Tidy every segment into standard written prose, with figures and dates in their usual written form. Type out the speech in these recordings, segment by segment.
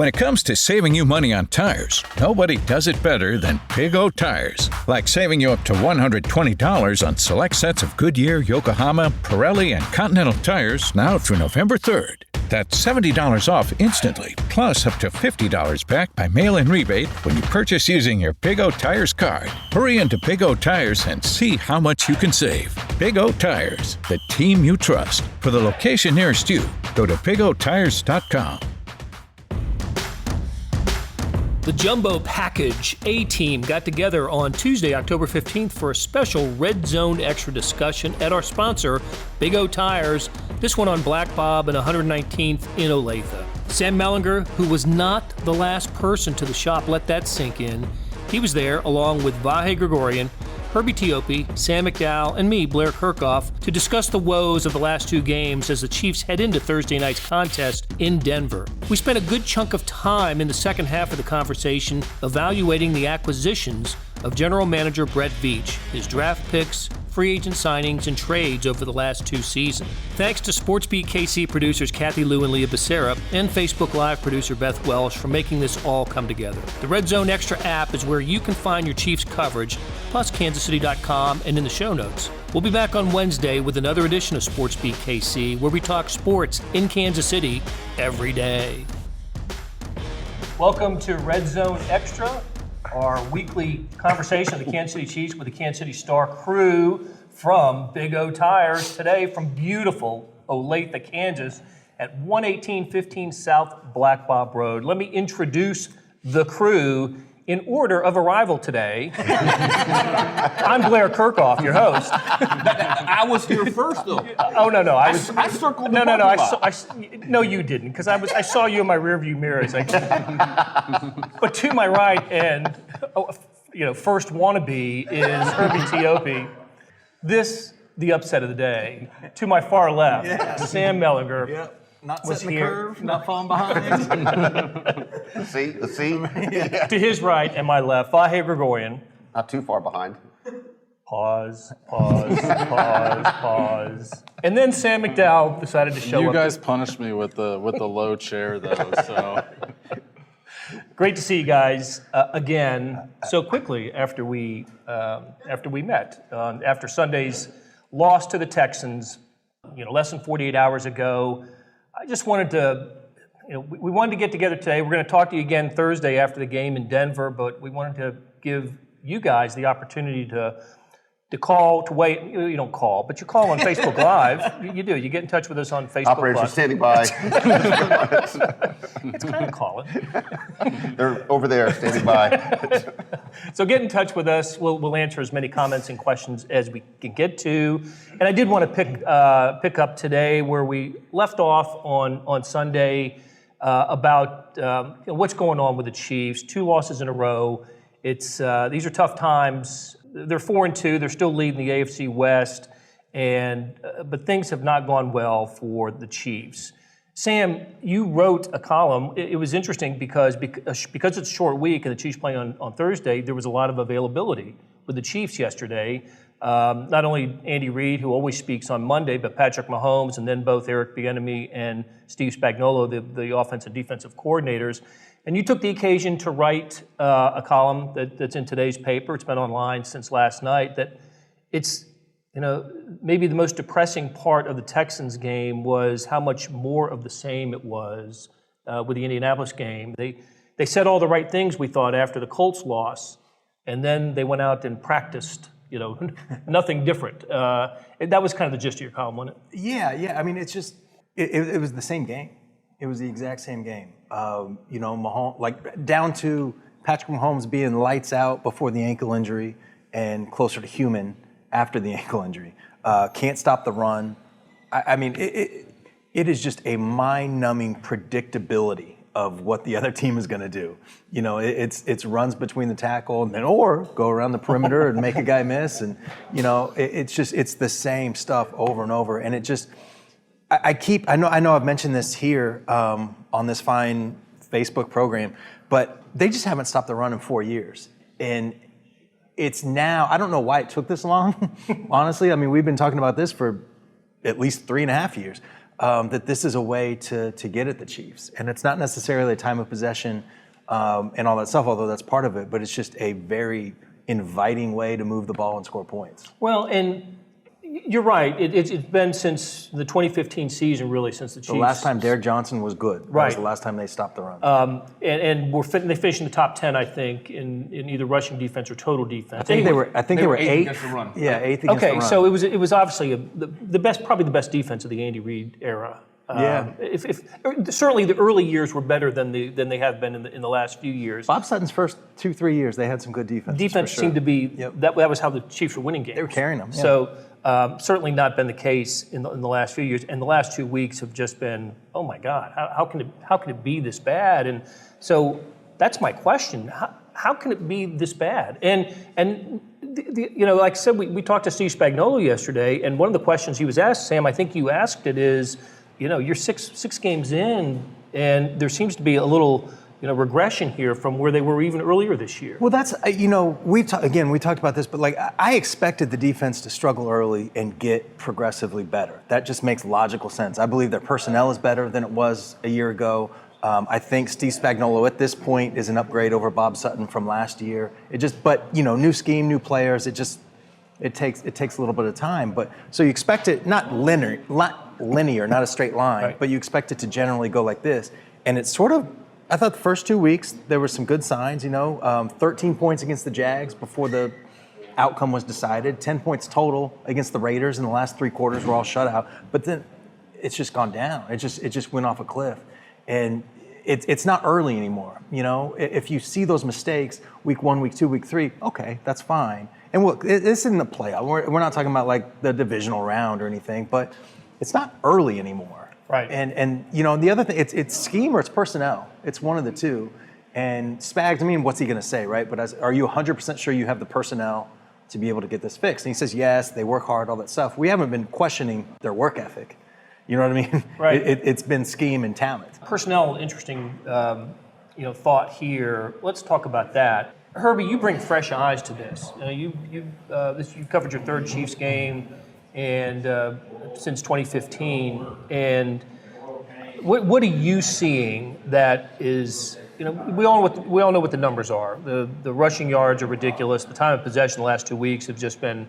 When it comes to saving you money on tires, nobody does it better than Big O Tires. Like saving you up to $120 on select sets of Goodyear, Yokohama, Pirelli, and Continental tires now through November 3rd. That's $70 off instantly, plus up to $50 back by mail-in rebate when you purchase using your Big O Tires card. Hurry into Big O Tires and see how much you can save. Big O Tires, the team you trust. For the location nearest you, go to bigotires.com. The Jumbo Package A-Team got together on Tuesday, October 15th for a special Red Zone Extra discussion at our sponsor, Big O Tires, this one on Black Bob and 119th in Olathe. Sam Mellinger, who was not the last person to the shop, let that sink in. He was there along with Vahe Gregorian, Herbie Teope, Sam McDowell, and me, Blair Kirchhoff, to discuss the woes of the last two games as the Chiefs head into Thursday night's contest in Denver. We spent a good chunk of time in the second half of the conversation evaluating the acquisitions of General Manager Brett Veach, his draft picks, free agent signings, and trades over the last two seasons. Thanks to SportsBeat KC producers Kathy Liu and Leah Becerra and Facebook Live producer Beth Welsh for making this all come together. The Red Zone Extra app is where you can find your Chiefs coverage, plus kansascity.com and in the show notes. We'll be back on Wednesday with another edition of SportsBeat KC, where we talk sports in Kansas City every day. Welcome to Red Zone Extra, our weekly conversation of the Kansas City Chiefs with the Kansas City Star crew from Big O Tires. Today from beautiful Olathe, Kansas at 11815 South Black Bob Road. Let me introduce the crew in order of arrival today. I'm Blair Kirchhoff, your host. I was here first, though. Oh, no. I circled the No. parking lot. No, you didn't, because I saw you in my rearview mirror. But to my right, and first wannabe is Herbie Teope. This, the upset of the day. To my far left, Sam Mellinger. Yep. Not was setting the here. curve, not falling behind. See? To his right and my left, Vahe Gregorian. Not too far behind. Pause. And then Sam McDowell decided to show up. You guys punished me with the low chair, though, so. Great to see you guys again so quickly after we met. After Sunday's loss to the Texans, less than 48 hours ago. I just wanted to, we wanted to get together today. We're going to talk to you again Thursday after the game in Denver, but we wanted to give you guys the opportunity to call, to wait. You don't call, but you call on Facebook Live. You do. You get in touch with us on Facebook Operators Live. are standing by. It's kind of calling. They're over there standing by. So get in touch with us. We'll answer as many comments and questions as we can get to. And I did want to pick up today where we left off on Sunday about what's going on with the Chiefs. 2 losses in a row. These are tough times. They're 4-2. They're still leading the AFC West, but things have not gone well for the Chiefs. Sam, you wrote a column. It was interesting because it's a short week and the Chiefs play on Thursday. There was a lot of availability with the Chiefs yesterday. Not only Andy Reid, who always speaks on Monday, but Patrick Mahomes, and then both Eric Bieniemy and Steve Spagnuolo, the offensive and defensive coordinators. And you took the occasion to write a column that's in today's paper. It's been online since last night. That it's, maybe the most depressing part of the Texans game was how much more of the same it was with the Indianapolis game. They said all the right things, we thought, after the Colts loss, and then they went out and practiced, nothing different. That was kind of the gist of your column, wasn't it? Yeah. I mean, it's just, it was the same game. It was the exact same game. Mahomes, down to Patrick Mahomes being lights out before the ankle injury and closer to human after the ankle injury. Can't stop the run. I mean, it is just a mind-numbing predictability of what the other team is going to do. It's runs between the tackle and then or go around the perimeter and make a guy miss, and it's the same stuff over and over, and it just. I know I've mentioned this here on this fine Facebook program, but they just haven't stopped the run in 4 years. And it's now, I don't know why it took this long, honestly. I mean, we've been talking about this for at least 3.5 years. that this is a way to get at the Chiefs. And it's not necessarily a time of possession and all that stuff, although that's part of it, but it's just a very inviting way to move the ball and score points. Well, and you're right. It's been since the 2015 season, really, since the Chiefs. The last time Derek Johnson was good. Right. That was the last time they stopped the run. And they finished in the top 10, I think, in either rushing defense or total defense. I think they were eighth against the run. Yeah, eighth against the run. Okay, so it was obviously probably the best defense of the Andy Reid era. Certainly the early years were better than they have been in the last few years. Bob Sutton's first 2-3 years, they had some good defense. Defense for sure. seemed to be that was how the Chiefs were winning games. They were carrying them. Yeah. So certainly not been the case in the last few years, and the last 2 weeks have just been, oh my God, how can it be this bad? And so that's my question: how can it be this bad? And like I said, we talked to Steve Spagnuolo yesterday, and one of the questions he was asked, Sam, I think you asked it, is, you're six games in, and there seems to be a little regression here from where they were even earlier this year. Well, that's, we talked about this, but I expected the defense to struggle early and get progressively better. That just makes logical sense. I believe their personnel is better than it was a year ago. I think Steve Spagnuolo at this point is an upgrade over Bob Sutton from last year. New scheme, new players, it takes a little bit of time. But so you expect it not linear, not a straight line, right, but you expect it to generally go like this. And it's sort of, I thought the first 2 weeks, there were some good signs, 13 points against the Jags before the outcome was decided, 10 points total against the Raiders in the last 3 quarters were all shutout. But then it's just gone down. It just went off a cliff. And it's not early anymore. If you see those mistakes, week 1, week 2, week 3, okay, that's fine. And look, this isn't a playoff. We're not talking about like the divisional round or anything, but it's not early anymore. Right. And the other thing, it's scheme or it's personnel. It's one of the two. And Spags, what's he going to say, right? But are you 100% sure you have the personnel to be able to get this fixed? And he says, yes, they work hard, all that stuff. We haven't been questioning their work ethic. You know what I mean? Right. It's been scheme and talent. Personnel, interesting, thought here. Let's talk about that. Herbie, you bring fresh eyes to this. You covered your third Chiefs game, and since 2015. And what are you seeing that is? We all know what the numbers are. The rushing yards are ridiculous. The time of possession the last 2 weeks have just been,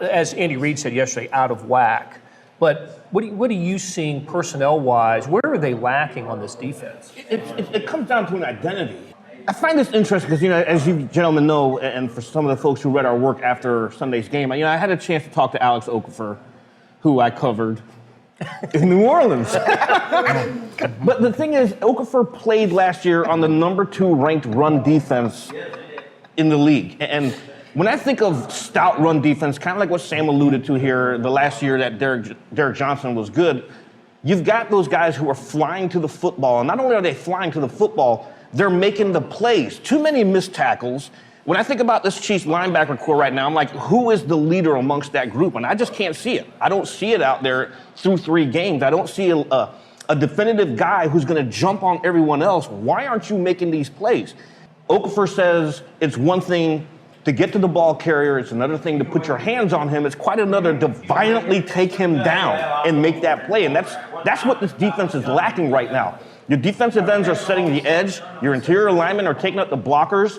as Andy Reid said yesterday, out of whack. But what are you seeing personnel-wise? Where are they lacking on this defense? It comes down to an identity. I find this interesting because, as you gentlemen know, and for some of the folks who read our work after Sunday's game, I had a chance to talk to Alex Okafor, who I covered in New Orleans. But the thing is, Okafor played last year on the number 2 ranked run defense in the league. And when I think of stout run defense, kind of like what Sam alluded to here, the last year that Derek Johnson was good, you've got those guys who are flying to the football. And not only are they flying to the football, they're making the plays. Too many missed tackles. When I think about this Chiefs linebacker core right now, I'm like, who is the leader amongst that group? And I just can't see it. I don't see it out there through 3 games. I don't see a definitive guy who's going to jump on everyone else. Why aren't you making these plays? Okafor says it's one thing to get to the ball carrier. It's another thing to put your hands on him. It's quite another to violently take him down and make that play. And that's what this defense is lacking right now. Your defensive ends are setting the edge. Your interior linemen are taking up the blockers.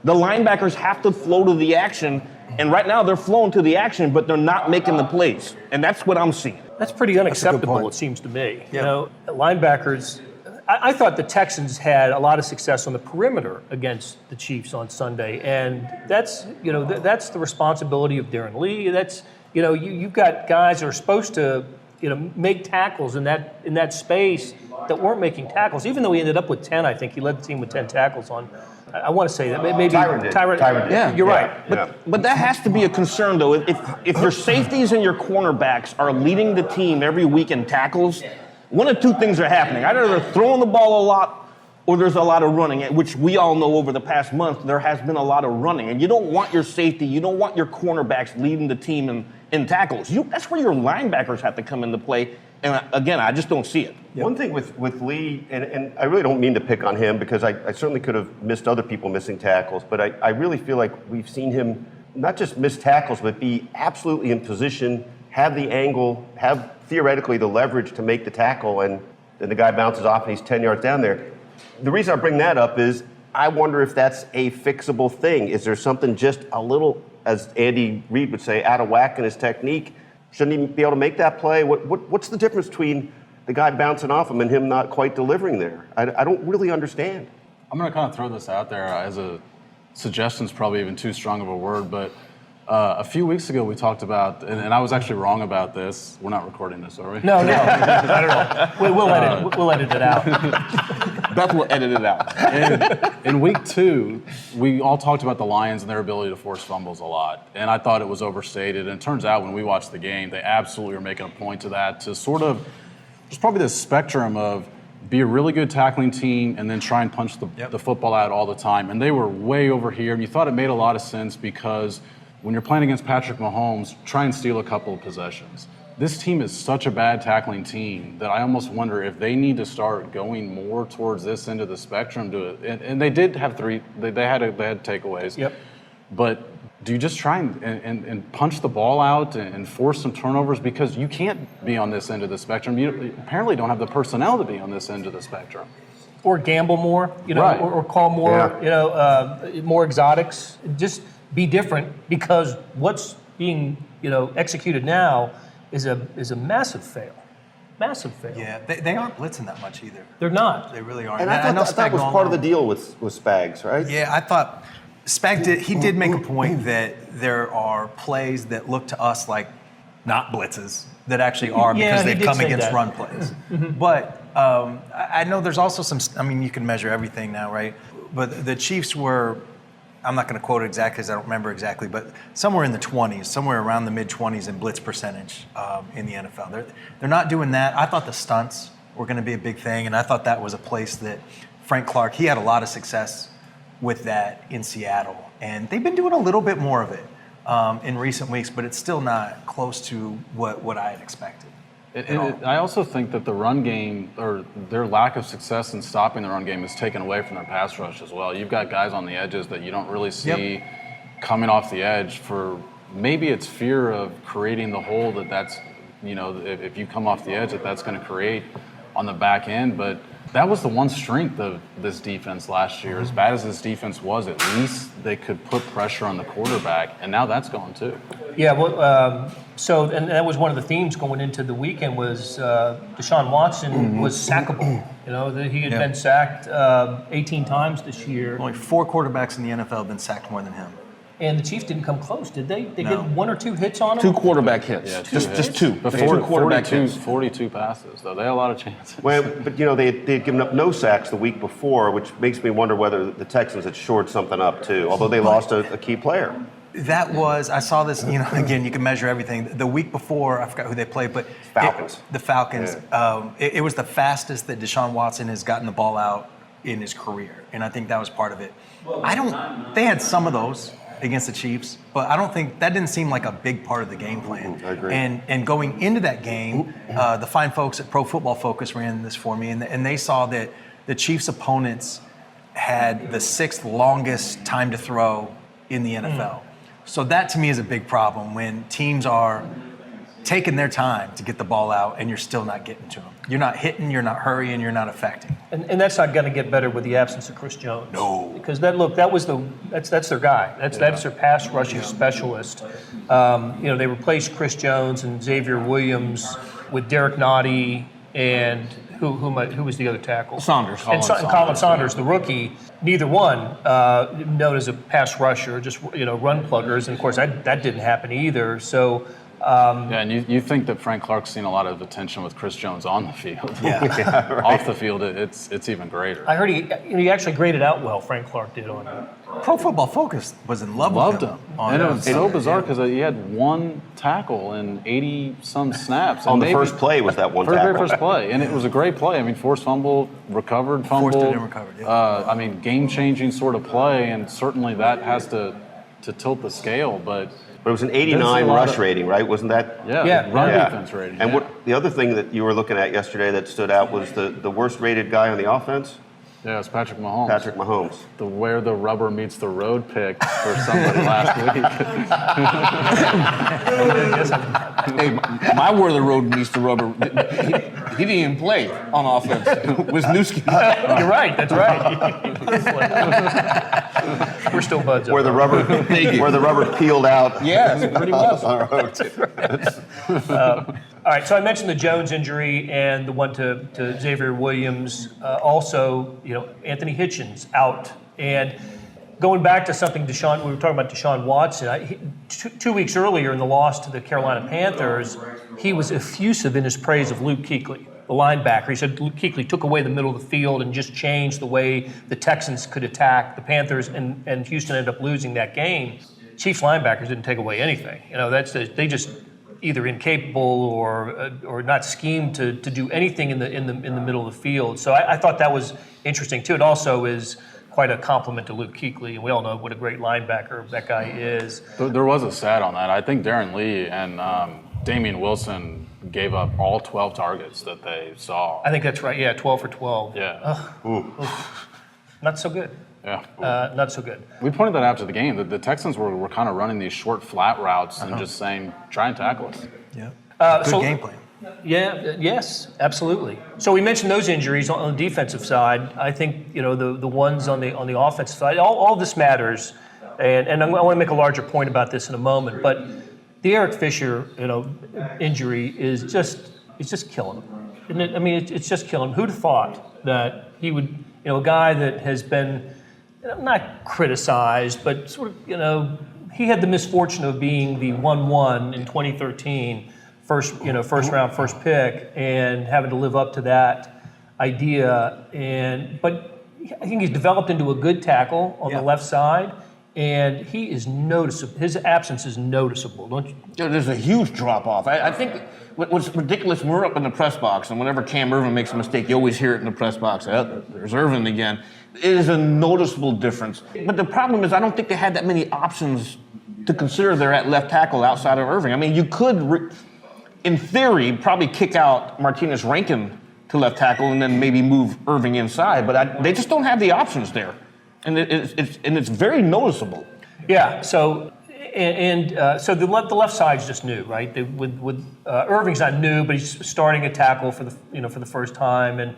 The linebackers have to flow to the action. And right now they're flowing to the action, but they're not making the plays. And that's what I'm seeing. That's pretty unacceptable, it seems to me. Yeah. Linebackers, I thought the Texans had a lot of success on the perimeter against the Chiefs on Sunday. And that's the responsibility of Darren Lee. That's, you've got guys that are supposed to, make tackles in that space that weren't making tackles. Even though he ended up with 10, I think he led the team with 10 tackles on. I want to say that maybe Tyron did. Yeah, you're right. But that has to be a concern, though. If your safeties and your cornerbacks are leading the team every week in tackles, one of 2 things are happening. Either they're throwing the ball a lot or there's a lot of running, which we all know over the past month there has been a lot of running. And you don't want your safety, you don't want your cornerbacks leading the team in tackles. That's where your linebackers have to come into play. And again, I just don't see it. Yep. One thing with Lee, and I really don't mean to pick on him because I certainly could have missed other people missing tackles, but I really feel like we've seen him not just miss tackles, but be absolutely in position have the angle, have theoretically the leverage to make the tackle, and then the guy bounces off and he's 10 yards down there. The reason I bring that up is I wonder if that's a fixable thing. Is there something just a little, as Andy Reid would say, out of whack in his technique? Shouldn't he be able to make that play? What's the difference between the guy bouncing off him and him not quite delivering there? I don't really understand. I'm going to kind of throw this out there as a suggestion's probably even too strong of a word, but a few weeks ago we talked about, and I was actually wrong about this. We're not recording this, are we? No, not at all. We'll edit it out. Beth will edit it out. In week 2, we all talked about the Lions and their ability to force fumbles a lot, and I thought it was overstated. And it turns out when we watched the game, they absolutely were making a point to that, to sort of, there's probably this spectrum of be a really good tackling team and then try and punch the football out all the time. And they were way over here, and you thought it made a lot of sense because when you're playing against Patrick Mahomes, try and steal a couple of possessions. This team is such a bad tackling team that I almost wonder if they need to start going more towards this end of the spectrum. And they did have they had takeaways. Yep. But do you just try and punch the ball out and force some turnovers? Because you can't be on this end of the spectrum. You apparently don't have the personnel to be on this end of the spectrum. Or gamble more, Right. or call more, more exotics. Just be different, because what's being, executed now is a massive fail. Massive fail. Yeah, they aren't blitzing that much either. They're not. They really aren't. And I thought that was part of the deal with Spags, right? Yeah, I thought Spag did make a point that there are plays that look to us like not blitzes that actually are, because he they've did come say against that. run plays. But I know there's also some, you can measure everything now, right? But the Chiefs were, I'm not going to quote it exactly because I don't remember exactly, but somewhere in the 20s, somewhere around the mid-20s in blitz percentage in the NFL. They're not doing that. I thought the stunts were going to be a big thing, and I thought that was a place that Frank Clark, he had a lot of success with that in Seattle. And they've been doing a little bit more of it in recent weeks, but it's still not close to what I had expected. I also think that the run game, or their lack of success in stopping the run game, is taken away from their pass rush as well. You've got guys on the edges that you don't really see coming off the edge for, maybe it's fear of creating the hole that's, if you come off the edge, that's going to create on the back end. But that was the one strength of this defense last year. As bad as this defense was, at least they could put pressure on the quarterback, and now that's gone too. Yeah, well, and that was one of the themes going into the weekend was Deshaun Watson was sackable. He had been sacked 18 times this year. Only 4 quarterbacks in the NFL have been sacked more than him. And the Chiefs didn't come close, did they? They No. get 1 or 2 hits on him? 2 quarterback hits. Yeah, just two. But Just 2 quarterback 42, hits. 42 passes, though. They had a lot of chances. Well, but they had given up no sacks the week before, which makes me wonder whether the Texans had shored something up too, although they lost a key player. That was, I saw this, again, you can measure everything. The week before, I forgot who they played, but Falcons. The Falcons. It was the fastest that Deshaun Watson has gotten the ball out in his career, and I think that was part of it. They had some of those against the Chiefs, but I don't think, that didn't seem like a big part of the game plan. I agree. And going into that game, the fine folks at Pro Football Focus ran this for me, and they saw that the Chiefs' opponents had the 6th longest time to throw in the NFL. So that to me is a big problem when teams are taking their time to get the ball out and you're still not getting to them. You're not hitting, you're not hurrying, you're not affecting. And that's not going to get better with the absence of Chris Jones. No. Because that's their guy. That's their pass rushing specialist. They replaced Chris Jones and Xavier Williams with Derek Nottie and who was the other tackle? Saunders. Colin Saunders, the rookie. Neither one known as a pass rusher, just run pluggers. And of course that didn't happen either. So. And you think that Frank Clark's seen a lot of attention with Chris Jones on the field. Yeah. Right. Off the field, it's even greater. I heard he actually graded out well. Frank Clark did on him. Pro Football Focus was in love Loved with him. him. And it was so bizarre because he had 1 tackle in 80-some snaps. On And the maybe- first play was that one very tackle. first play. And it was a great play. I mean, forced fumble, recovered fumble. Forced it and recovered, yeah. Game-changing sort of play, and certainly that has to tilt the scale. But it was an There's 89 a lot rush of- rating, right? Wasn't that? Yeah. run Yeah. defense rating. And yeah. the other thing that you were looking at yesterday that stood out was the worst rated guy on the offense? Yeah, it's Patrick Mahomes. Patrick Mahomes. The where the rubber meets the road pick for somebody last week. Hey, my where the road meets the rubber. He didn't even play on offense. Wisniewski. You're right. That's right. We're still buds. Where the rubber peeled out. Yes, pretty much. On the road. All right, so I mentioned the Jones injury and the one to Xavier Williams. Also, Anthony Hitchens out. And going back to something we were talking about Deshaun Watson. 2 weeks earlier in the loss to the Carolina Panthers, he was effusive in his praise of Luke Kuechly, the linebacker. He said Luke Kuechly took away the middle of the field and just changed the way the Texans could attack the Panthers, and Houston ended up losing that game. Chiefs linebackers didn't take away anything. They just either incapable or not schemed to do anything in the middle of the field. So I thought that was interesting too. It also is quite a compliment to Luke Kuechly, and we all know what a great linebacker that guy is. There was a stat on that. I think Darren Lee and Damian Wilson gave up all 12 targets that they saw. I think that's right. Yeah, 12 for 12. Yeah. Not so good. Yeah. Not so good. We pointed that out after the game. The Texans were kind of running these short, flat routes and just saying, try and tackle us. Yeah. Good game plan. Yeah, yes, absolutely. So we mentioned those injuries on the defensive side. I think, the ones on the offensive side, all this matters. And I want to make a larger point about this in a moment. But the Eric Fisher, injury is just killing him. Isn't it? I mean, it's just killing him. Who'd have thought that he would, a guy that has been not criticized, but sort of, he had the misfortune of being the 1-1 in 2013, first round, first pick, and having to live up to that idea. But I think he's developed into a good tackle on the left side, and he is noticeable. His absence is noticeable, don't you? There's a huge drop off. I think what's ridiculous, we're up in the press box, and whenever Cam Irvin makes a mistake, you always hear it in the press box. Oh, there's Irvin again. It is a noticeable difference. But the problem is I don't think they had that many options to consider there at left tackle outside of Irving. I mean, you could, in theory, probably kick out Martinez Rankin to left tackle and then maybe move Irving inside, but they just don't have the options there. And it's very noticeable. Yeah, so the left side's just new, right? With Irving's not new, but he's starting a tackle for the first time, and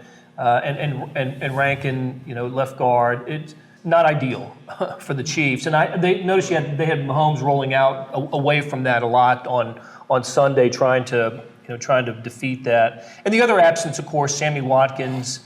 Rankin, left guard. It's not ideal for the Chiefs, and they noticed they had Mahomes rolling out away from that a lot on Sunday, trying to defeat that. And the other absence, of course, Sammy Watkins.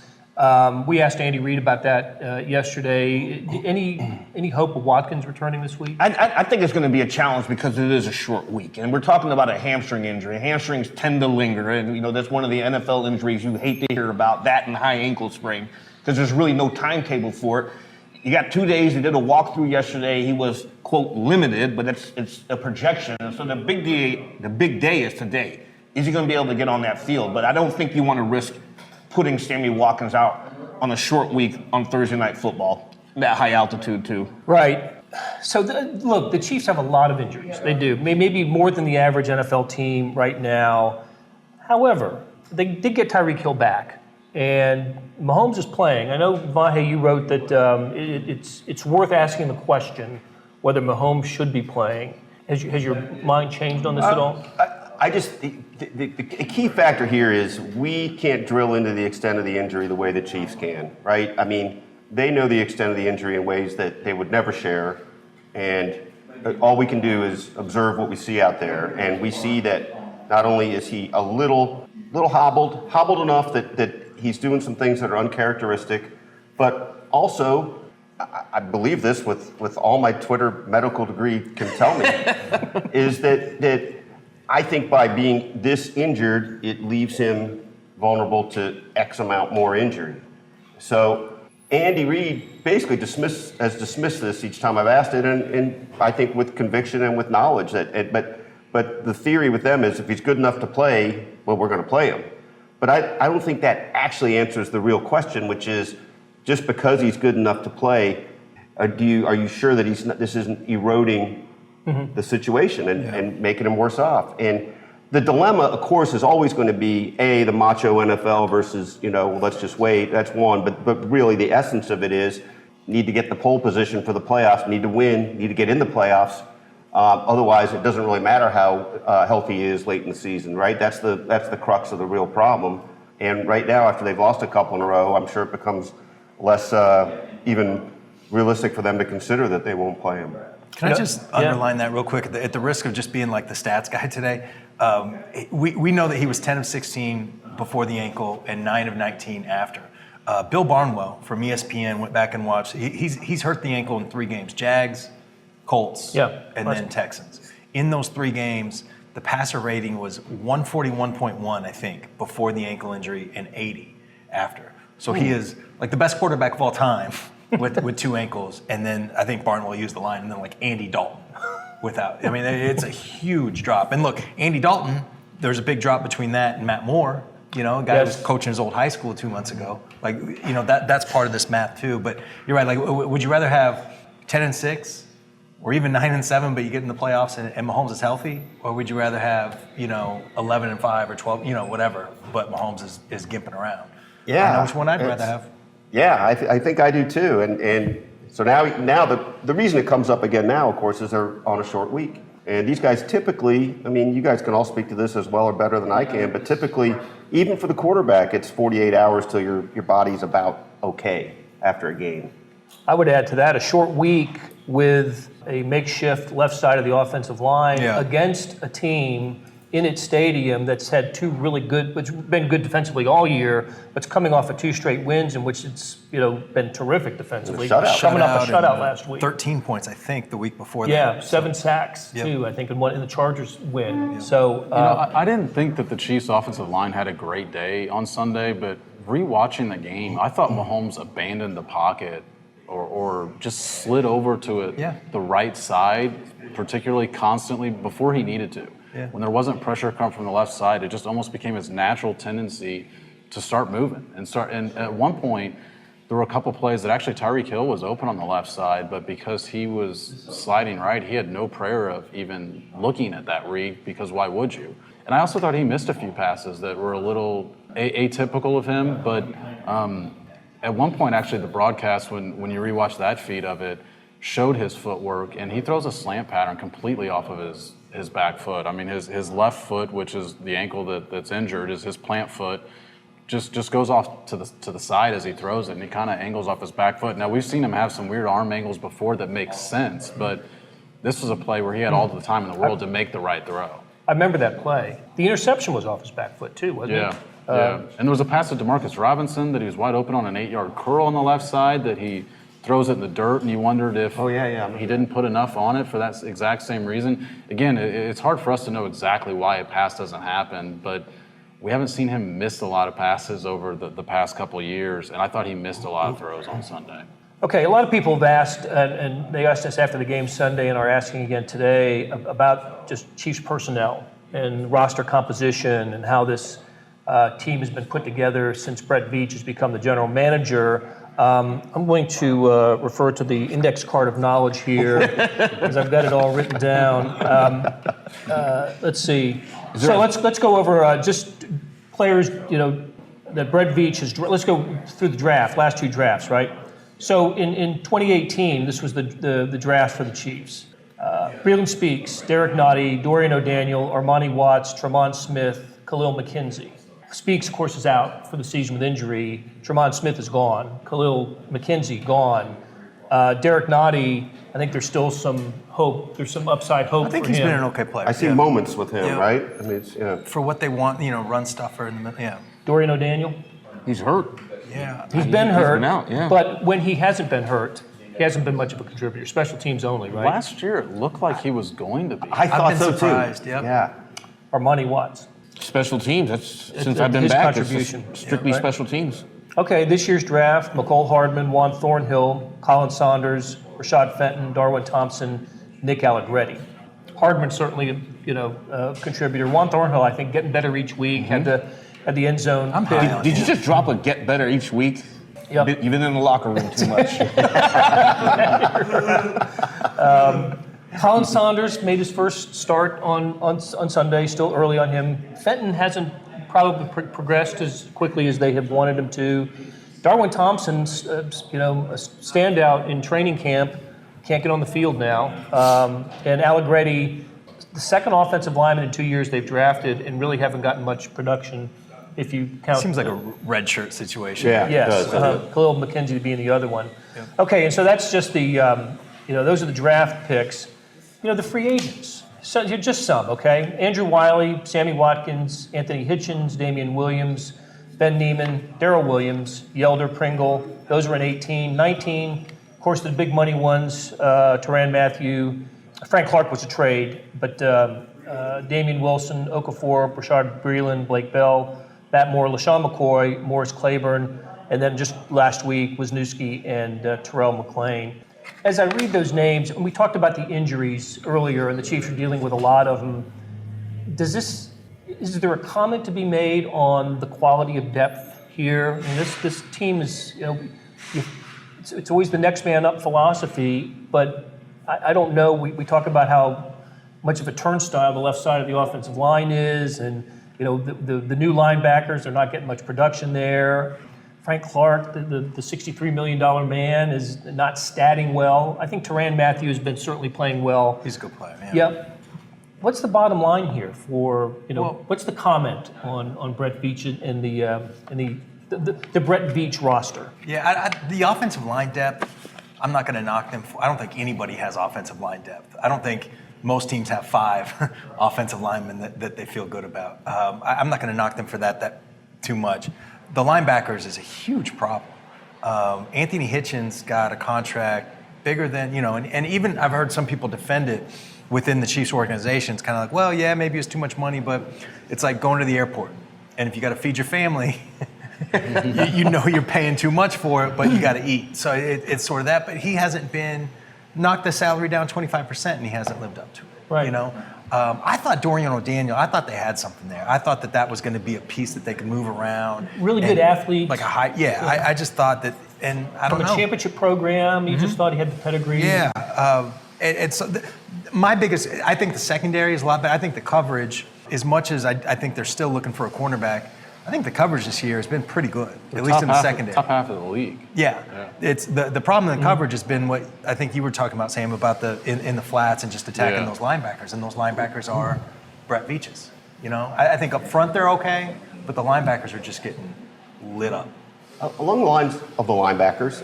We asked Andy Reid about that yesterday. Any hope of Watkins returning this week? I think it's going to be a challenge because it is a short week, and we're talking about a hamstring injury. Hamstrings tend to linger, and that's one of the NFL injuries you hate to hear about. That and high ankle sprain, because there's really no timetable for it. You got 2 days. He did a walkthrough yesterday. He was, quote, limited, but it's a projection. And so the big day is today. Is he going to be able to get on that field? But I don't think you want to risk putting Sammy Watkins out on a short week on Thursday Night Football, that high altitude too. Right. So look, the Chiefs have a lot of injuries. They do, maybe more than the average NFL team right now. However, they did get Tyreek Hill back, and Mahomes is playing. I know, Vahe, you wrote that it's worth asking the question whether Mahomes should be playing. Has your mind changed on this at all? The key factor here is we can't drill into the extent of the injury the way the Chiefs can, right? I mean, they know the extent of the injury in ways that they would never share, and all we can do is observe what we see out there, and we see that not only is he a little hobbled enough that he's doing some things that are uncharacteristic, but also, I believe this with all my Twitter medical degree can tell me, is that I think by being this injured, it leaves him vulnerable to X amount more injury. So Andy Reid basically has dismissed this each time I've asked it, and I think with conviction and with knowledge but the theory with them is if he's good enough to play, well, we're going to play him. But I don't think that actually answers the real question, which is just because he's good enough to play, are you sure that this isn't eroding the situation and making him worse off? And The dilemma, of course, is always going to be the macho NFL versus, let's just wait. That's one. But really, the essence of it is need to get the pole position for the playoffs, need to win, need to get in the playoffs. Otherwise, it doesn't really matter how healthy he is late in the season, right? That's the crux of the real problem. And right now, after they've lost a couple in a row, I'm sure it becomes less even realistic for them to consider that they won't play him. Can I just underline that real quick at the risk of just being like the stats guy today? We know that he was 10 of 16 before the ankle and 9 of 19 after. Bill Barnwell from ESPN went back and watched. He's hurt the ankle in 3 games: Jags, Colts, and then Texans. In those 3 games, the passer rating was 141.1, I think, before the ankle injury, and 80 after. So he is like the best quarterback of all time with 2 ankles. And then I think Barnwell used the line, and then like Andy Dalton without. I mean, it's a huge drop. And look, Andy Dalton, there's a big drop between that and Matt Moore. A guy who was coaching his old high school 2 months ago. Like, that's part of this math too. But you're right. Like, would you rather have 10 and 6? Or even 9 and 7, but you get in the playoffs and Mahomes is healthy? Or would you rather have, 11 and 5 or 12, whatever, but Mahomes is gimping around? Yeah. I know which one I'd rather have. Yeah, I think I do too. And so now the reason it comes up again now, of course, is they're on a short week. And these guys typically, you guys can all speak to this as well or better than I can, but typically, even for the quarterback, it's 48 hours till your body's about okay after a game. I would add to that a short week with a makeshift left side of the offensive line against a team in its stadium that's had 2 really good, which have been good defensively all year, but it's coming off of 2 straight wins in which it's been terrific defensively. Coming off a shutout last week. 13 points, I think, the week before that. Yeah, 7 sacks too, I think, in the Chargers win. Yeah. So I didn't think that the Chiefs' offensive line had a great day on Sunday, but rewatching the game, I thought Mahomes abandoned the pocket or just slid over to the right side, particularly constantly before he needed to. Yeah. When there wasn't pressure come from the left side, it just almost became his natural tendency to start moving and at one point there were a couple plays that actually Tyreek Hill was open on the left side, but because he was sliding right, he had no prayer of even looking at that read, because why would you? And I also thought he missed a few passes that were a little atypical of him, but at one point, actually, the broadcast, when you rewatch that feed of it, showed his footwork, and he throws a slant pattern completely off of his back foot. His left foot, which is the ankle that's injured, is his plant foot, just goes off to the side as he throws it, and he kind of angles off his back foot. Now, we've seen him have some weird arm angles before that make sense, but this was a play where he had all the time in the world to make the right throw. I remember that play. The interception was off his back foot too, wasn't it? Yeah, and there was a pass to Demarcus Robinson that he was wide open on an 8-yard curl on the left side that he throws it in the dirt, and you wondered if he didn't put enough on it for that exact same reason. Again, it's hard for us to know exactly why a pass doesn't happen, but we haven't seen him miss a lot of passes over the past couple of years, and I thought he missed a lot of throws on Sunday. Okay, a lot of people have asked, and they asked us after the game Sunday and are asking again today about just Chiefs personnel and roster composition and how this team has been put together since Brett Veach has become the general manager. I'm going to refer to the index card of knowledge here because I've got it all written down. Let's see. Let's go over just players, that Brett Veach has. Let's go through the draft, last 2 drafts, right? So in 2018, this was the draft for the Chiefs. Breland Speaks, Derek Nottie, Dorian O'Daniel, Armani Watts, Tremont Smith, Khalil McKenzie. Speaks, of course, is out for the season with injury. Tremont Smith is gone. Khalil McKenzie gone. Derek Nottie, I think there's still some hope. There's some upside hope for him. I think he's been an okay player. I see moments with him, right? It's, for what they want, run stuffer in the middle. Dorian O'Daniel? He's hurt. Yeah. He's been hurt, been out, but when he hasn't been hurt, he hasn't been much of a contributor. Special teams only, right? Last year, it looked like he was going to be. I thought I've been so surprised, too. Yep. Yeah. Armani Watts. Special teams. That's since I've been his back. Contribution. It's strictly right? special teams. Okay, this year's draft: McCole Hardman, Juan Thornhill, Colin Saunders, Rashad Fenton, Darwin Thompson, Nick Allegretti. Hardman certainly, a contributor. Juan Thornhill, I think, getting better each week. Had the end zone. I'm high on Did him. you just drop a get better each week? Yep. You've been in the locker room too much. Colin Saunders made his first start on Sunday, still early on him. Fenton hasn't probably progressed as quickly as they have wanted him to. Darwin Thompson's, a standout in training camp, can't get on the field now. And Allegretti, the second offensive lineman in 2 years they've drafted and really haven't gotten much production if you count. Seems like a red shirt situation. Yeah. Yes, It does. Khalil McKenzie being the other one. Yeah. Okay, and so that's just the, those are the draft picks. The free agents. So just some, okay? Andrew Wiley, Sammy Watkins, Anthony Hitchens, Damian Williams, Ben Neiman, Darrell Williams, Yelder, Pringle. Those are in 18. 19, of course, the big money ones, Tyrann Mathieu. Frank Clark was a trade, but Damian Wilson, Okafor, Rashard Breeland, Blake Bell, Matt Moore, LaShawn McCoy, Morris Claiborne, and then just last week, Wisniewski and Terrell McClain. As I read those names, and we talked about the injuries earlier, and the Chiefs are dealing with a lot of them, is there a comment to be made on the quality of depth here? And this team is, it's always the next man up philosophy, but I don't know. We talk about how much of a turnstile the left side of the offensive line is, and the new linebackers are not getting much production there. Frank Clark, the $63 million man, is not statting well. I think Tyrann Mathieu has been certainly playing well. He's a good player, man. Yep. What's the bottom line here for, what's the comment on Brett Veach and the Brett Veach roster? Yeah, the offensive line depth, I'm not going to knock them for. I don't think anybody has offensive line depth. I don't think most teams have 5 offensive linemen that they feel good about. I'm not going to knock them for that too much. The linebackers is a huge problem. Anthony Hitchens got a contract bigger than, and even I've heard some people defend it within the Chiefs organization. It's kind of like, well, yeah, maybe it's too much money, but it's like going to the airport. And if you got to feed your family, you're paying too much for it, but you got to eat. So it's sort of that. But he hasn't knocked the salary down 25%, and he hasn't lived up to it. Right. I thought Dorian O'Daniel, I thought they had something there. I thought that was going to be a piece that they could move around. Really good athlete. Like I just thought that, and I don't know. From a championship program, you just thought he had the pedigree. Yeah. My biggest, I think the secondary is a lot better. I think the coverage, as much as I think they're still looking for a cornerback, I think the coverage this year has been pretty good, at least in the secondary. Top half of the league. Yeah. It's the problem in the coverage has been what I think you were talking about, Sam, about in the flats and just attacking those linebackers. And those linebackers are Brett Veach's. I think up front they're okay, but the linebackers are just getting lit up. Along the lines of the linebackers,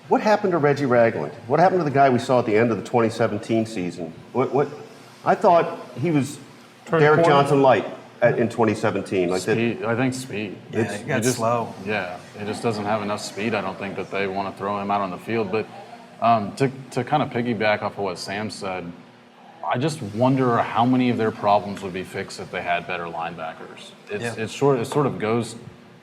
what happened to Reggie Ragland? What happened to the guy we saw at the end of the 2017 season? What I thought he was Derek Johnson light in 2017. Speed, I think speed. Yeah, he got slow. Yeah, he just doesn't have enough speed. I don't think that they want to throw him out on the field. But to kind of piggyback off of what Sam said, I just wonder how many of their problems would be fixed if they had better linebackers. It sort of goes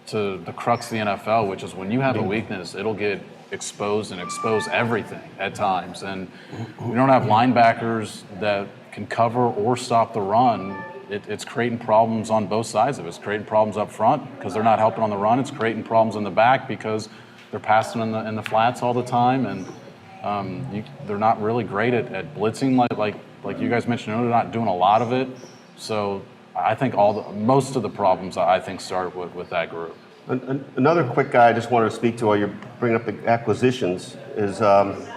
to the crux of the NFL, which is when you have a weakness, it'll get exposed and expose everything at times. And we don't have linebackers that can cover or stop the run. It's creating problems on both sides of it. It's creating problems up front because they're not helping on the run. It's creating problems in the back because they're passing in the flats all the time, and they're not really great at blitzing like you guys mentioned. They're not doing a lot of it. So I think most of the problems I think start with that group. Another quick guy I just wanted to speak to while you're bringing up the acquisitions is, and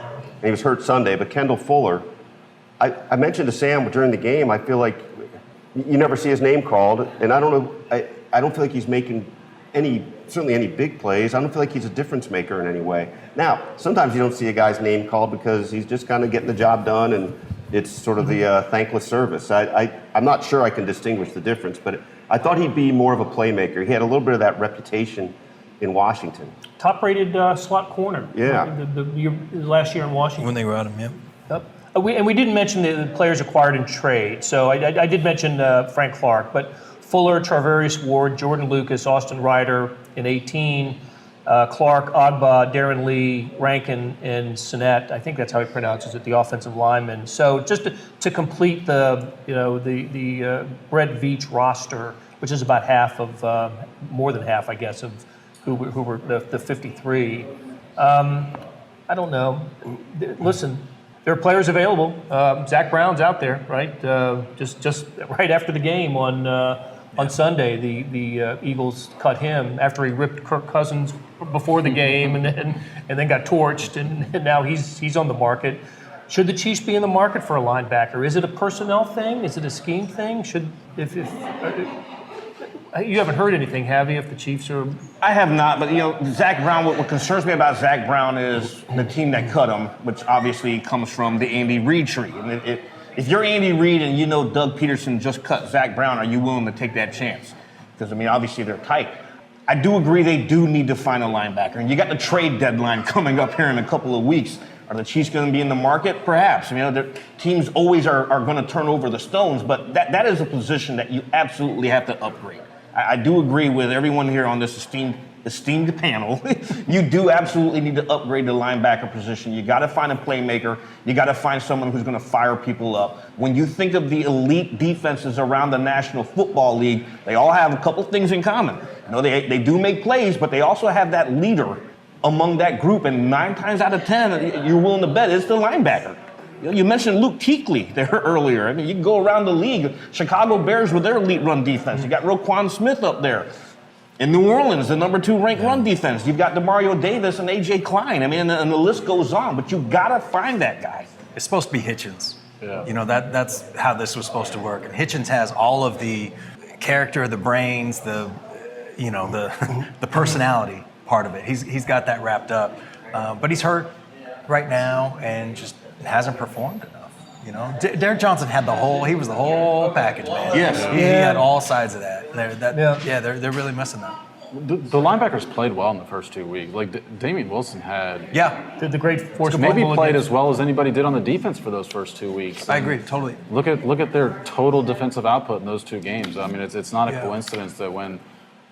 he was hurt Sunday, but Kendall Fuller. I mentioned to Sam during the game, I feel like you never see his name called, and I don't know. I don't feel like he's making certainly any big plays. I don't feel like he's a difference maker in any way. Now, sometimes you don't see a guy's name called because he's just kind of getting the job done, and it's sort of the thankless service. I'm not sure I can distinguish the difference, but I thought he'd be more of a playmaker. He had a little bit of that reputation in Washington. Top-rated slot corner. Yeah. Last year in Washington. When they were out of him. Yep. We didn't mention the players acquired in trade. So I did mention Frank Clark, but Fuller, Charvarius Ward, Jordan Lucas, Austin Ryder in 18, Clark, Ogba, Darren Lee, Rankin, and Sinnett. I think that's how he pronounces it, the offensive linemen. So just to complete the Brett Veach roster, which is about half of, more than half, I guess, of who were the 53. I don't know. Listen, There are players available. Zach Brown's out there, right? Just right after the game on Sunday, the Eagles cut him after he ripped Kirk Cousins before the game, and then got torched, and now he's on the market. Should the Chiefs be in the market for a linebacker? Is it a personnel thing? Is it a scheme thing? If you haven't heard anything, have you? If the Chiefs are, I have not, but Zach Brown. What concerns me about Zach Brown is the team that cut him, which obviously comes from the Andy Reid tree. And if you're Andy Reid and Doug Peterson just cut Zach Brown, are you willing to take that chance? Because obviously they're tight. I do agree they do need to find a linebacker, and you got the trade deadline coming up here in a couple of weeks. Are the Chiefs going to be in the market? Perhaps. The teams always are going to turn over the stones, but that is a position that you absolutely have to upgrade. I do agree with everyone here on this esteemed panel. You do absolutely need to upgrade the linebacker position. You got to find a playmaker. You got to find someone who's going to fire people up. When you think of the elite defenses around the National Football League, they all have a couple things in common. They do make plays, but they also have that leader among that group, and 9 times out of 10, you're willing to bet it's the linebacker. You mentioned Luke Kuechly there earlier. You can go around the league. Chicago Bears with their elite run defense. You got Roquan Smith up there. In New Orleans, the number 2 ranked run defense. You've got DeMario Davis and A.J. Klein. And the list goes on. But you've got to find that guy. It's supposed to be Hitchens. Yeah. That's how this was supposed to work. And Hitchens has all of the character, the brains, the personality part of it. He's got that wrapped up. But he's hurt right now and just hasn't performed enough. Derek Johnson had he was the whole package, man. Yes. He had all sides of that. They're really missing that. The linebackers played well in the first 2 weeks. Like Damian Wilson had, did the great force maybe fumble played against- as well as anybody did on the defense for those first 2 weeks. I agree, totally. Look at their total defensive output in those 2 games. It's not a coincidence that when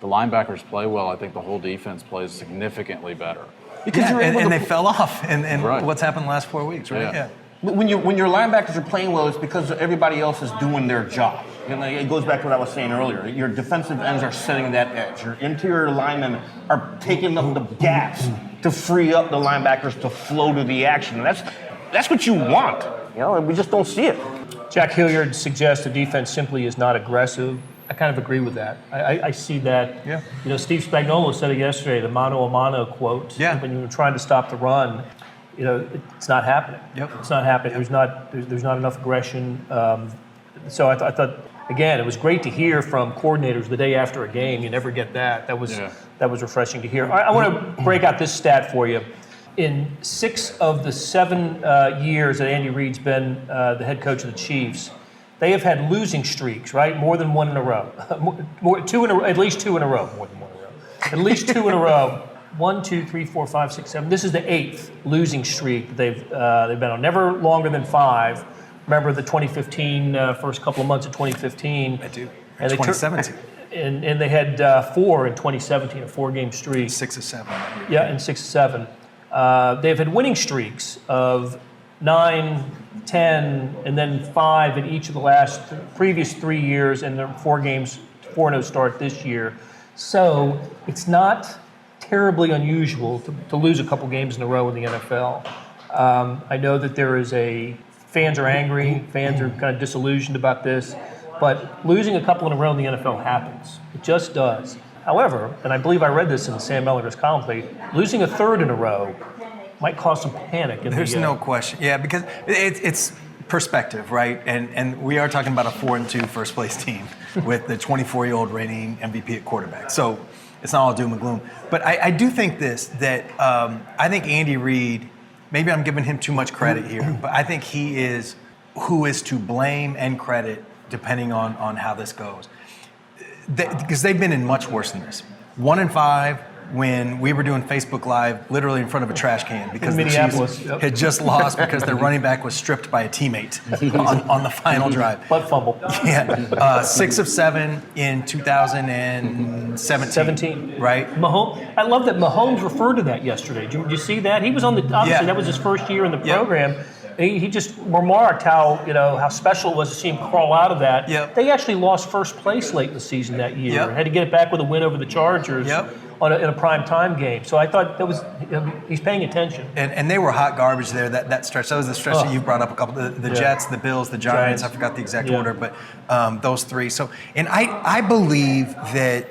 the linebackers play well, I think the whole defense plays significantly better. Because they fell off, and Right. what's happened the last 4 weeks, right? Yeah. When your linebackers are playing well, it's because everybody else is doing their job. It goes back to what I was saying earlier. Your defensive ends are setting that edge. Your interior linemen are taking up the gaps to free up the linebackers to flow to the action. And that's what you want. And we just don't see it. Jack Hilliard suggests the defense simply is not aggressive. I kind of agree with that. I see that. Yeah. Steve Spagnuolo said it yesterday, the mano a mano quote. Yeah. When you were trying to stop the run, it's not happening. Yep. It's not happening. There's not enough aggression. So I thought, again, it was great to hear from coordinators the day after a game. You never get that. That was refreshing to hear. I want to break out this stat for you. In 6 of the 7 years that Andy Reid's been the head coach of the Chiefs, they have had losing streaks, right? More than one in a row. At least two in a row. More than one in a row. At least 2 in a row. 1, 2, 3, 4, 5, 6, 7. This is the 8th losing streak that they've been on. Never longer than 5. Remember the 2015 first couple of months of 2015. I do. And 2017. And they had 4 in 2017, a 4-game streak. 6 or 7. Yeah, and 6 or 7. They've had winning streaks of 9, 10, and then 5 in each of the previous 3 years, and their 4 games, 4-0 start this year. So it's not terribly unusual to lose a couple games in a row in the NFL. I know that fans are angry, fans are kind of disillusioned about this, but losing a couple in a row in the NFL happens. It just does. However, and I believe I read this in Sam Ellinger's column today, losing a third in a row might cause some panic. There's no question. Yeah, because it's perspective, right? And we are talking about a 4-2 first place team with the 24-year-old reigning MVP at quarterback. So it's not all doom and gloom. But I do think that I think Andy Reid, maybe I'm giving him too much credit here, but I think he is who is to blame and credit depending on how this goes. Because they've been in much worse than this. 1-5 when we were doing Facebook Live literally in front of a trash can because the Chiefs had just lost because their running back was stripped by a teammate on the final drive. Butt fumble. Yeah. 6 of 7 in 2017. Right? Mahomes. I love that Mahomes referred to that yesterday. Did you see that? He was on obviously that was his first year in the program. He just remarked how special it was to see him crawl out of that. Yep. They actually lost first place late in the season that year. Yep. Had to get it back with a win over the Chargers. Yep. in a prime time game. So I thought that was he's paying attention. And they were hot garbage there, that stretch. That was the stretch that you brought up a couple, the Jets, the Bills, the Giants, I forgot the exact order, but those three. So, and I believe that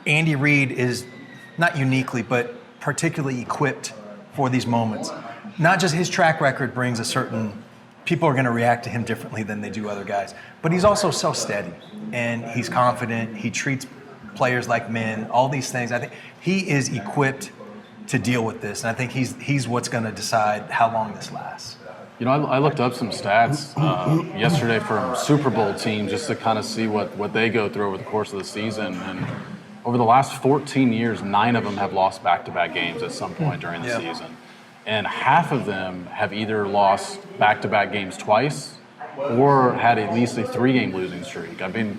Andy Reid is not uniquely, but particularly equipped for these moments. Not just his track record brings a certain, people are going to react to him differently than they do other guys, but he's also so steady and he's confident. He treats players like men, all these things. I think he is equipped to deal with this, and I think he's what's going to decide how long this lasts. You know, I looked up some stats yesterday from Super Bowl teams just to kind of see what they go through over the course of the season. And over the last 14 years, 9 of them have lost back-to-back games at some point during the season. And half of them have either lost back-to-back games twice or had at least a 3-game losing streak. I mean,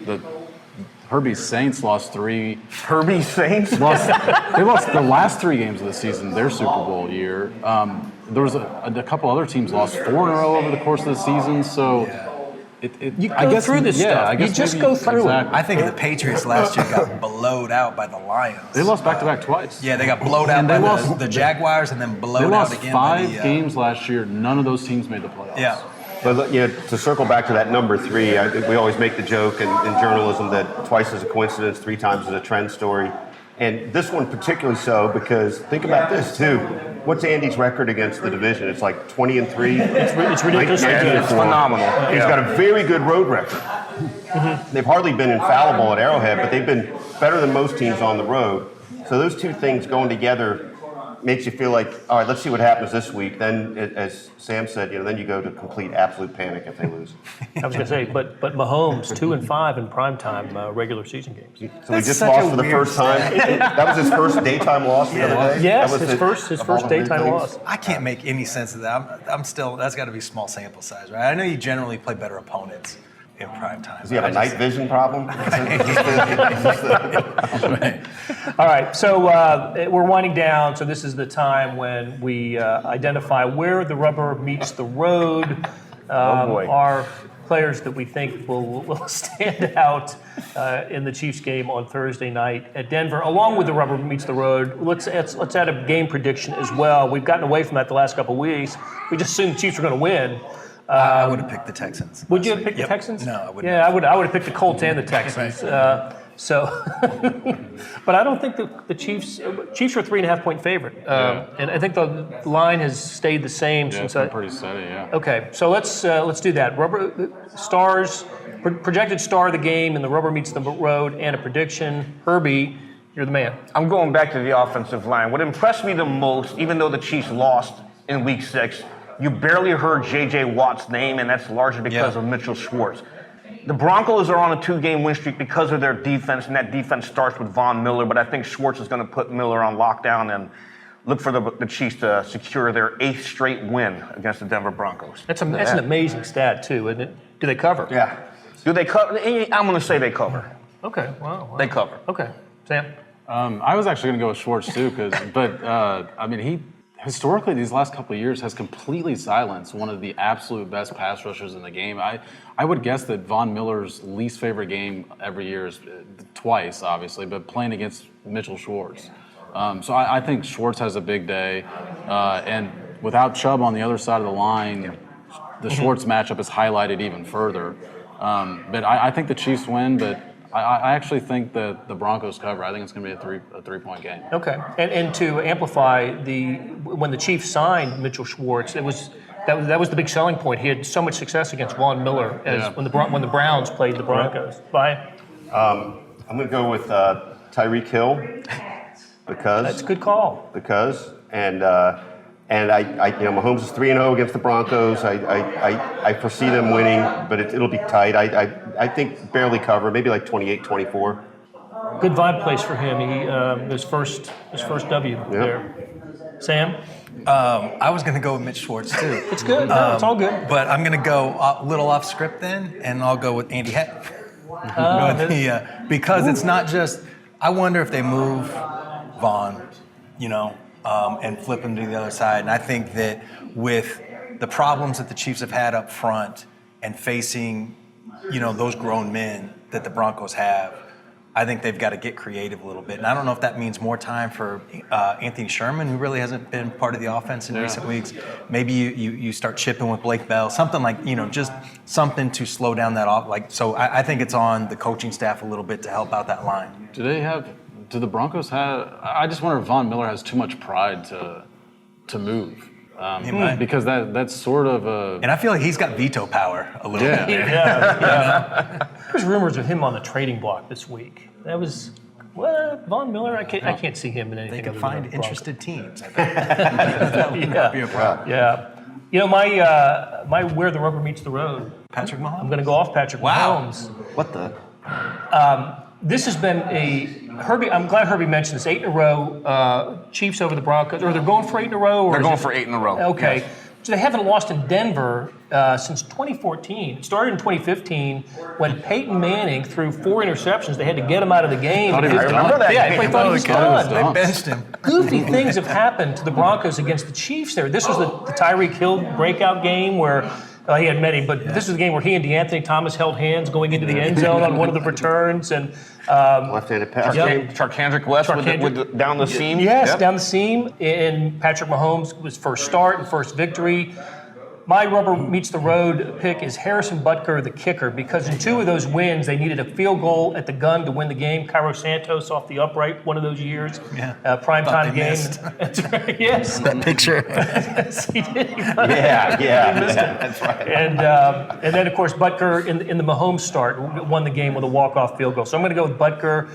Herbie's Saints lost 3. Herbie's Saints? They lost the last 3 games of the season, their Super Bowl year. There was a couple other teams lost 4 in a row over the course of the season. So You go through this stuff. You just go through it. I think the Patriots last year got blowed out by the Lions. They lost back-to-back twice. Yeah, they got blowed out by the Jaguars and then blowed out again. They lost 5 games last year. None of those teams made the playoffs. Yeah. But to circle back to that number 3, I think we always make the joke in journalism that twice is a coincidence, 3 times is a trend story. And this one particularly so because think about this too. What's Andy's record against the division? It's like 20-3. It's ridiculous. It's phenomenal. He's got a very good road record. They've hardly been infallible at Arrowhead, but they've been better than most teams on the road. So those two things going together makes you feel like, all right, let's see what happens this week. Then, as Sam said, then you go to complete absolute panic if they lose. I was going to say, but Mahomes 2-5 in primetime regular season games. So he just lost for the first time. That was his first daytime loss the other day. Yes, That was his first daytime loss. I can't make any sense of that. I'm still, that's got to be small sample size, right? I know you generally play better opponents in prime time. Does he have a night vision problem? All right, so we're winding down. So this is the time when we identify where the rubber meets the road. Our players that we think will stand out in the Chiefs game on Thursday night at Denver, along with the rubber meets the road. Let's add a game prediction as well. We've gotten away from that the last couple of weeks. We just assumed the Chiefs were going to win. I would have picked the Texans. Would you have picked the Texans? No, I wouldn't. Yeah, I would have picked the Colts and the Texans. But I don't think the Chiefs are a 3.5-point favorite. And I think the line has stayed the same since. It's been pretty steady, yeah. Okay, so let's do that. Projected star of the game, and the rubber meets the road, and a prediction. Herbie, you're the man. I'm going back to the offensive line. What impressed me the most, even though the Chiefs lost in Week 6, you barely heard J.J. Watt's name, and that's largely because of Mitchell Schwartz. The Broncos are on a 2-game win streak because of their defense, and that defense starts with Von Miller, but I think Schwartz is going to put Miller on lockdown and look for the Chiefs to secure their 8th straight win against the Denver Broncos. That's an amazing stat, too, isn't it? Do they cover? Yeah. Do they cover? I'm going to say they cover. Okay, wow. They cover. Okay, Sam? I was actually going to go with Schwartz, too, but he historically, these last couple of years, has completely silenced one of the absolute best pass rushers in the game. I would guess that Von Miller's least favorite game every year is twice, obviously, but playing against Mitchell Schwartz. So I think Schwartz has a big day. And without Chubb on the other side of the line, the Schwartz matchup is highlighted even further. But I think the Chiefs win, but I actually think that the Broncos cover. I think it's going to be a 3-point game. Okay, and to amplify when the Chiefs signed Mitchell Schwartz, that was the big selling point. He had so much success against Von Miller when the Browns played the Broncos. Bye. I'm going to go with Tyreek Hill because That's a good call. And Mahomes is 3-0 against the Broncos. I foresee them winning, but it'll be tight. I think barely cover, maybe like 28-24. Good vibe place for him. He his first W there. Sam? I was going to go with Mitch Schwartz, too. It's good. No, it's all good. But I'm going to go a little off script then, and I'll go with Andy Heck. Because it's not just, I wonder if they move Vaughn, and flip him to the other side. And I think that with the problems that the Chiefs have had up front and facing, those grown men that the Broncos have, I think they've got to get creative a little bit. And I don't know if that means more time for Anthony Sherman, who really hasn't been part of the offense in recent weeks. Maybe you start chipping with Blake Bell, something like, just something to slow down that off. So I think it's on the coaching staff a little bit to help out that line. Do the Broncos have? I just wonder if Von Miller has too much pride to move. Because that's sort of a. And I feel like he's got veto power a little bit. Yeah. There's rumors of him on the trading block this week. That was Von Miller. I can't see him in anything. They can find interested teams. I think that would be a problem. Yeah. My where the rubber meets the road. Patrick Mahomes. I'm going to go off Patrick Mahomes. What the? This has been Herbie. I'm glad Herbie mentioned this. 8 in a row. Chiefs over the Broncos, or they're going for 8 in a row. Or They're going for 8 in a row. Okay. Yes. So they haven't lost in Denver since 2014. It started in 2015 when Peyton Manning threw 4 interceptions. They had to get him out of the game. I remember that Yeah, game. they thought he was done. They benched him. Goofy things have happened to the Broncos against the Chiefs there. This was the Tyreek Hill breakout game where he had many, but this was a game where he and DeAnthony Thomas held hands going into the end zone on one of the returns. And Left-handed pass game. Charkandrick West with down the seam. Yes, Yep. down the seam. And Patrick Mahomes was first start and first victory. My rubber meets the road pick is Harrison Butker, the kicker, because in 2 of those wins, they needed a field goal at the gun to win the game. Cairo Santos off the upright one of those years. Yeah. Primetime game. Missed. That's right. Yes. That picture. Yes, he did. That's right. And then, of course, Butker in the Mahomes start won the game with a walk-off field goal. So I'm going to go with Butker.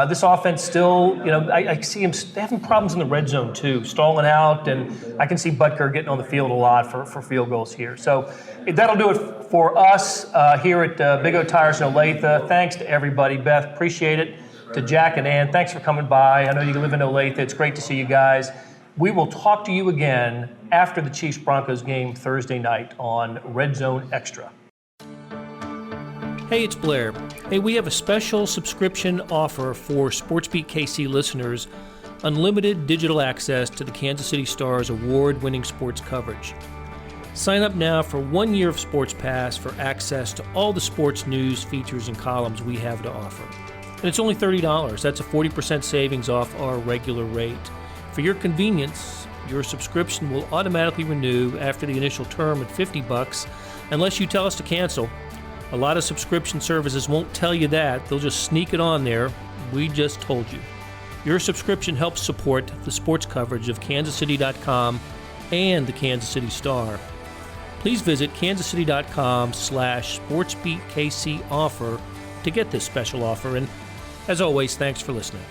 This offense still, I see him having problems in the red zone too, stalling out, and I can see Butker getting on the field a lot for field goals here. So that'll do it for us here at Big O Tires in Olathe. Thanks to everybody. Beth, appreciate it. To Jack and Ann, thanks for coming by. I know you live in Olathe. It's great to see you guys. We will talk to you again after the Chiefs-Broncos game Thursday night on Red Zone Extra. Hey, it's Blair. Hey, we have a special subscription offer for SportsBeat KC listeners, unlimited digital access to the Kansas City Star's award-winning sports coverage. Sign up now for 1 year of Sports Pass for access to all the sports news, features, and columns we have to offer. And it's only $30. That's a 40% savings off our regular rate. For your convenience, your subscription will automatically renew after the initial term at $50 unless you tell us to cancel. A lot of subscription services won't tell you that. They'll just sneak it on there. We just told you. Your subscription helps support the sports coverage of kansascity.com and the Kansas City Star. Please visit kansascity.com/SportsBeatKC offer to get this special offer. And as always, thanks for listening.